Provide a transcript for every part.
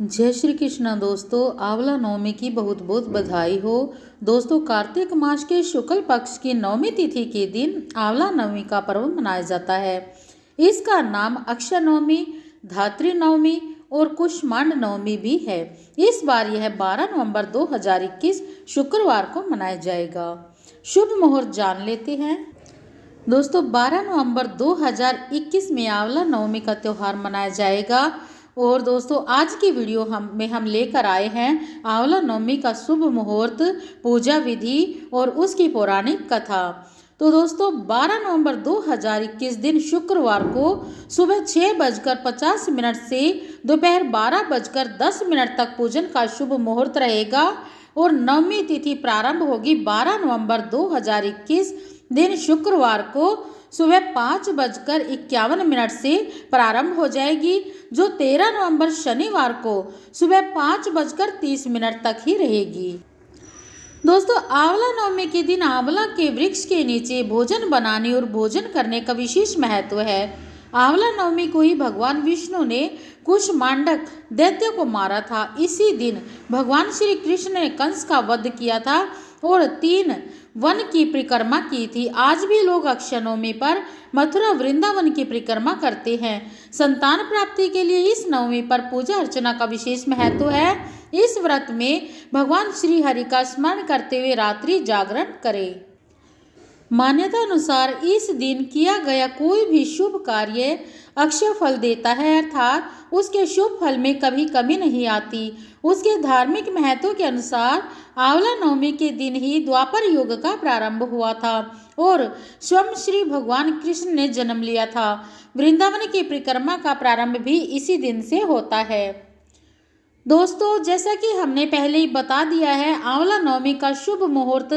जय श्री कृष्ण दोस्तों, आंवला नवमी की बहुत बहुत बधाई हो। दोस्तों, कार्तिक मास के शुक्ल पक्ष की नवमी तिथि के दिन आंवला नवमी का पर्व मनाया जाता है। इसका नाम अक्षय नवमी, धात्री नवमी और कुष्मांड नवमी भी है। इस बार यह 12 नवंबर 2021 शुक्रवार को मनाया जाएगा। शुभ मुहूर्त जान लेते हैं। दोस्तों, 12 नवंबर 2021 में आंवला नवमी का त्यौहार मनाया जाएगा। और दोस्तों, आज की वीडियो हम लेकर आए हैं आंवला नवमी का शुभ मुहूर्त, पूजा विधि और उसकी पौराणिक कथा। तो दोस्तों, 12 नवंबर 2021 दिन शुक्रवार को सुबह 6:50 से दोपहर 12:10 तक पूजन का शुभ मुहूर्त रहेगा और नवमी तिथि प्रारंभ होगी 12 नवंबर 2021 दिन शुक्रवार को सुबह 5:51 से प्रारंभ हो जाएगी, जो 13 नवंबर शनिवार को सुबह 5:30 तक ही रहेगी। दोस्तों, आंवला नवमी के दिन आंवला के वृक्ष के नीचे भोजन बनाने और भोजन करने का विशेष महत्व है। आंवला नवमी को ही भगवान विष्णु ने कुष्मांडक दैत्य को मारा था। इसी दिन भगवान श्री कृष्ण ने कंस का वध किया था और 3 वन की परिक्रमा की थी। आज भी लोग अक्षय नवमी पर मथुरा वृंदावन की परिक्रमा करते हैं। संतान प्राप्ति के लिए इस नवमी पर पूजा अर्चना का विशेष महत्व है। इस व्रत में भगवान श्री हरि का स्मरण करते हुए रात्रि जागरण करें। मान्यता अनुसार इस दिन किया गया कोई भी शुभ कार्य अक्षय फल देता है, अर्थात उसके शुभ फल में कभी कमी नहीं आती। उसके धार्मिक महत्व के अनुसार आंवला नवमी के दिन ही द्वापर युग का प्रारंभ हुआ था और स्वयं श्री भगवान कृष्ण ने जन्म लिया था। वृंदावन की परिक्रमा का प्रारंभ भी इसी दिन से होता है। दोस्तों, जैसा कि हमने पहले ही बता दिया है, आंवला नवमी का शुभ मुहूर्त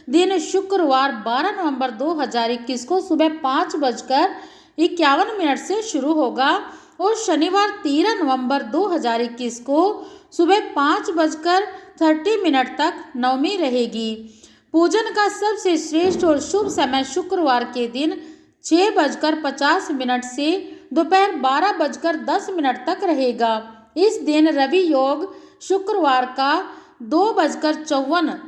दिन शुक्रवार 12 नवंबर 2021 को सुबह 5:51 से शुरू होगा और शनिवार 13 नवंबर 2021 को सुबह 5:30 तक नवमी रहेगी। पूजन का सबसे श्रेष्ठ और शुभ समय शुक्रवार के दिन 6:50 से दोपहर 12:10 तक रहेगा। इस दिन रवि योग शुक्रवार का 2:54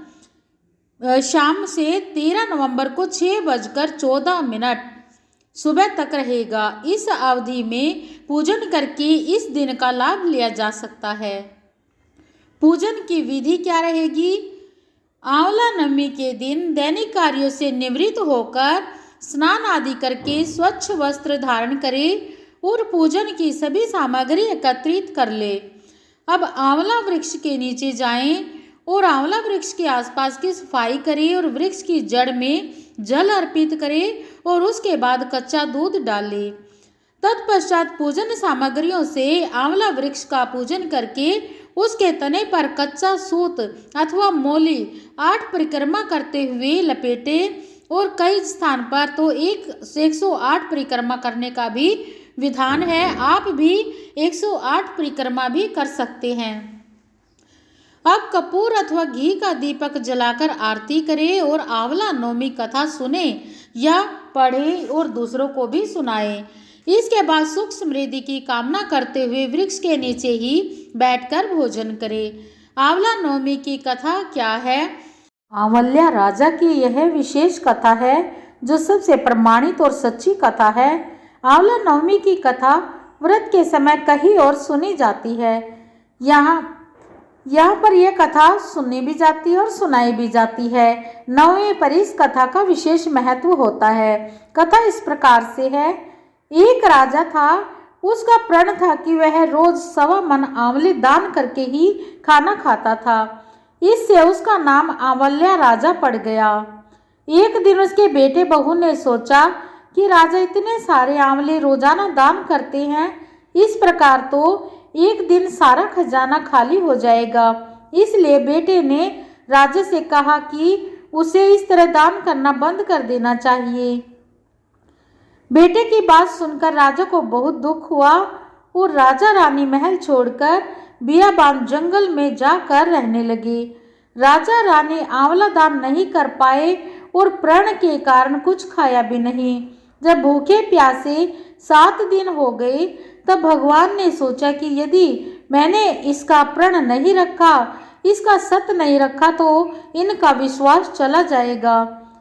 शाम से 13 नवंबर को 6:14 सुबह तक रहेगा। इस अवधि में पूजन करके इस दिन का लाभ लिया जा सकता है। पूजन की विधि क्या रहेगी? आंवला नवमी के दिन दैनिक कार्यों से निवृत्त होकर स्नान आदि करके स्वच्छ वस्त्र धारण करें और पूजन की सभी सामग्री एकत्रित कर ले। अब आंवला वृक्ष के नीचे जाएं और आंवला वृक्ष के आसपास की सफाई करें और वृक्ष की जड़ में जल अर्पित करें और उसके बाद कच्चा दूध डालें। तत्पश्चात पूजन सामग्रियों से आंवला वृक्ष का पूजन करके उसके तने पर कच्चा सूत अथवा मोली 8 परिक्रमा करते हुए लपेटें और कई स्थान पर तो 108 परिक्रमा करने का भी विधान है। आप भी 108 परिक्रमा भी कर सकते हैं। अब कपूर अथवा घी का दीपक जलाकर आरती करें और आंवला नवमी कथा सुने या पढ़े और दूसरों को भी सुनाएं। इसके बाद सुख समृद्धि की कामना करते हुए वृक्ष के नीचे ही बैठकर भोजन करें। आंवला नवमी की कथा क्या है? आंवल्या राजा की यह विशेष कथा है जो सबसे प्रमाणित और सच्ची कथा है। आंवला नवमी की कथा व्रत के समय कहीं और सुनी जाती है। यहाँ पर यह कथा सुनी भी जाती है और सुनाई भी जाती है। नवमी पर इस कथा का विशेष महत्व होता है। कथा इस प्रकार से है। एक राजा था, उसका प्रण था कि वह रोज 1.25 मन आंवले दान करके ही खाना खाता था। इससे उसका नाम आंवल्या राजा पड़ गया। एक दिन उसके बेटे बहू ने सोचा कि राजा इतने सारे आंवले रोजाना दान करते हैं, इस प्रकार तो एक दिन सारा खजाना खाली हो जाएगा। इसलिए बेटे ने राजा से कहा कि उसे इस तरह दान करना बंद कर देना चाहिए। बेटे की बात सुनकर राजा को बहुत दुख हुआ और राजा रानी महल छोड़कर बियाबान जंगल में जाकर रहने लगे। राजा रानी आंवला दान नहीं कर पाए और प्रण के कारण कुछ खाया भी नहीं। जब भूखे प्यासे 7 दिन हो गए तब भगवान ने सोचा कि यदि मैंने इसका प्रण नहीं रखा, इसका सत नहीं रखा तो इनका विश्वास चला जाएगा।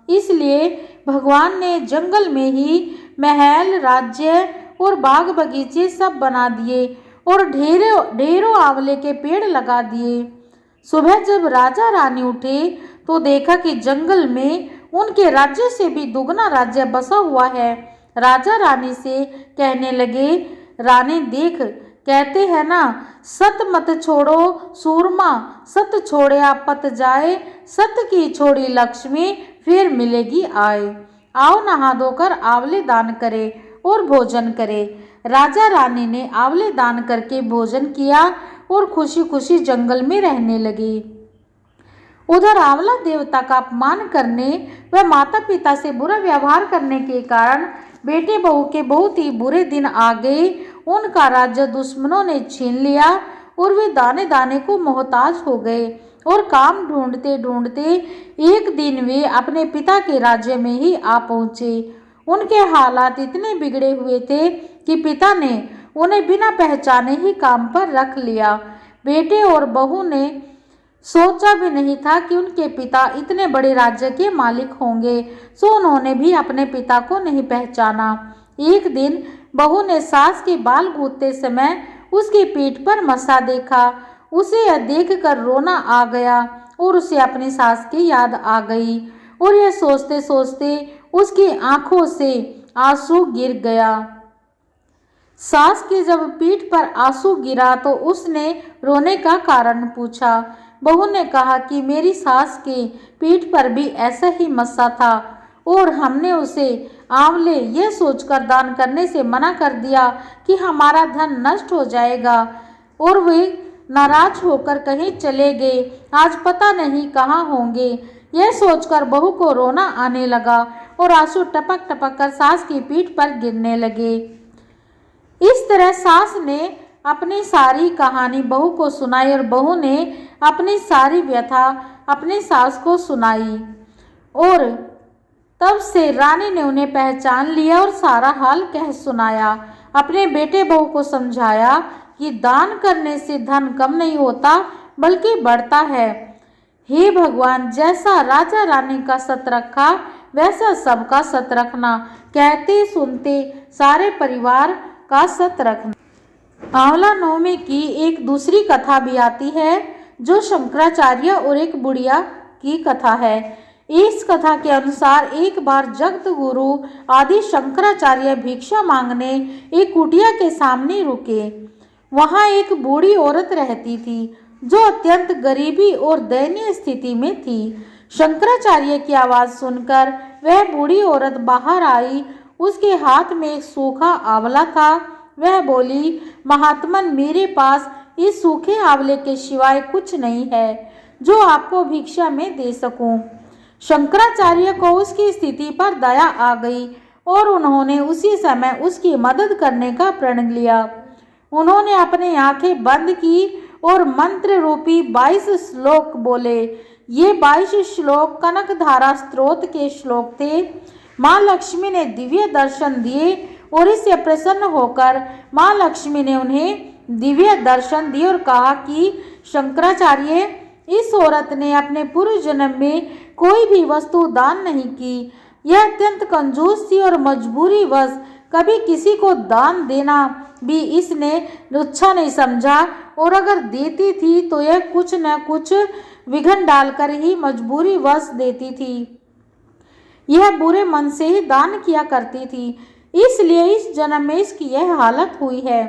इसलिए भगवान ने जंगल में ही महल, राज्य और बाग बगीचे सब बना दिए और ढेरों आंवले के पेड़ लगा दिए। सुबह जब राजा रानी उठे तो देखा कि जंगल में उनके राज्य से भी दुगना राज्य बसा हुआ है। राजा रानी से कहने लगे, रानी देख, कहते हैं ना, सत मत छोड़ो सूरमा, सत छोड़े आपत जाए, सत की छोड़ी लक्ष्मी फिर मिलेगी आए। आओ नहा धोकर आंवले दान करे और भोजन करे। राजा रानी ने आंवले दान करके भोजन किया और खुशी खुशी जंगल में रहने लगे। उधर आंवला देवता का अपमान करने व माता पिता से बुरा व्यवहार करने के कारण बेटे बहू के बहुत ही बुरे दिन आ गए। उनका राज्य दुश्मनों ने छीन लिया और वे दाने दाने को मोहताज हो गए और काम ढूंढते ढूंढते एक दिन वे अपने पिता के राज्य में ही आ पहुँचे। उनके हालात इतने बिगड़े हुए थे कि पिता ने उन्हें बिना पहचाने ही काम पर रख लिया। बेटे और बहू ने सोचा भी नहीं था कि उनके पिता इतने बड़े राज्य के मालिक होंगे, सो उन्होंने भी अपने पिता को नहीं पहचाना। एक दिन बहू ने सास के बाल गूंथते समय उसकी पीठ पर मस्सा देखा। उसे यह देखकर रोना आ गया और उसे अपनी सास की याद आ गई और यह सोचते सोचते उसकी आंखों से आंसू गिर गया। सास के जब पीठ पर आंसू गिरा तो उसने रोने का कारण पूछा। बहू ने कहा कि मेरी सास के पीठ पर भी ऐसा ही मस्सा था और हमने उसे आंवले यह सोचकर दान करने से मना कर दिया कि हमारा धन नष्ट हो जाएगा और वे नाराज होकर कहीं चले गए, आज पता नहीं कहाँ होंगे। यह सोचकर बहू को रोना आने लगा और आंसू टपक टपक कर सास की पीठ पर गिरने लगे। इस तरह सास ने अपनी सारी कहानी बहू को सुनाई और बहू ने अपनी सारी व्यथा अपनी सास को सुनाई और तब से रानी ने उन्हें पहचान लिया और सारा हाल कह सुनाया। अपने बेटे बहू को समझाया कि दान करने से धन कम नहीं होता बल्कि बढ़ता है। हे भगवान, जैसा राजा रानी का सत रखा वैसा सबका सत रखना, कहते सुनते सारे परिवार का सत रखना। आंवला नवमी की एक दूसरी कथा भी आती है जो शंकराचार्य और एक बुढ़िया की कथा है। इस कथा के अनुसार एक बार जगत गुरु आदि शंकराचार्य भिक्षा मांगने एक कुटिया के सामने रुके। वहां एक बूढ़ी औरत रहती थी जो अत्यंत गरीबी और दयनीय स्थिति में थी। शंकराचार्य की आवाज सुनकर वह बूढ़ी औरत बाहर आई। उसके हाथ में एक सूखा आंवला था। वह बोली, महात्मन, मेरे पास इस सूखे आंवले के सिवाय कुछ नहीं है जो आपको भिक्षा में दे सकूं। शंकराचार्य को उसकी स्थिति पर दया आ गई और उन्होंने उसी समय उसकी मदद करने का प्रण लिया। उन्होंने अपनी आंखें बंद की और मंत्र रूपी 22 श्लोक बोले। ये 22 श्लोक कनकधारा स्त्रोत के श्लोक थे। माँ लक्ष्मी ने दिव्य दर्शन दिए और इससे प्रसन्न होकर माँ लक्ष्मी ने उन्हें दिव्य दर्शन दिए और कहा कि शंकराचार्य, इस औरत ने अपने पूर्व जन्म में कोई भी वस्तु दान नहीं की। यह अत्यंत कंजूस थी और मजबूरी वश कभी किसी को दान देना भी इसने अच्छा नहीं समझा और अगर देती थी तो यह कुछ न कुछ विघन डालकर ही मजबूरी वश देती थी। यह बुरे मन से ही दान किया करती थी, इसलिए इस जन्म में इसकी यह हालत हुई है।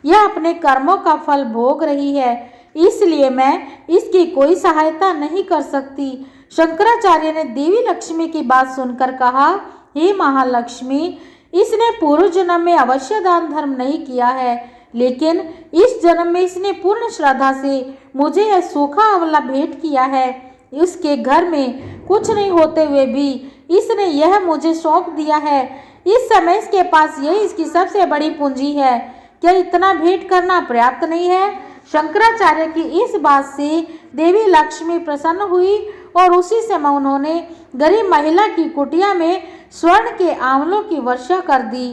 यह अपने कर्मों का फल भोग रही है, इसलिए मैं इसकी कोई सहायता नहीं कर सकती। शंकराचार्य ने देवी लक्ष्मी की बात सुनकर कहा, हे महालक्ष्मी, इसने पूर्व जन्म में अवश्य दान धर्म नहीं किया है, लेकिन इस जन्म में इसने पूर्ण श्रद्धा से मुझे यह सूखा आंवला भेंट किया है। इसके घर में कुछ नहीं होते हुए भी इसने यह मुझे सौंप दिया है। इस समय इसके पास यही इसकी सबसे बड़ी पूंजी है। क्या इतना भेंट करना पर्याप्त नहीं है? शंकराचार्य की इस बात से देवी लक्ष्मी प्रसन्न हुई और उसी समय उन्होंने गरीब महिला की कुटिया में स्वर्ण के आंवलों की वर्षा कर दी।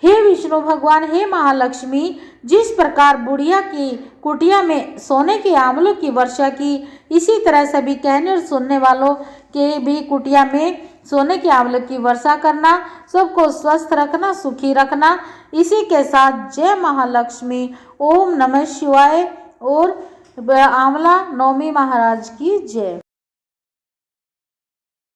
हे विष्णु भगवान, हे महालक्ष्मी, जिस प्रकार बुढ़िया की कुटिया में सोने के आंवलों की वर्षा की, इसी तरह सभी कहने और सुनने वालों के भी कुटिया में सोने के आंवलों की वर्षा करना, सबको स्वस्थ रखना, सुखी रखना। इसी के साथ जय महालक्ष्मी, ओम नमः शिवाय और आंवला नवमी महाराज की जय।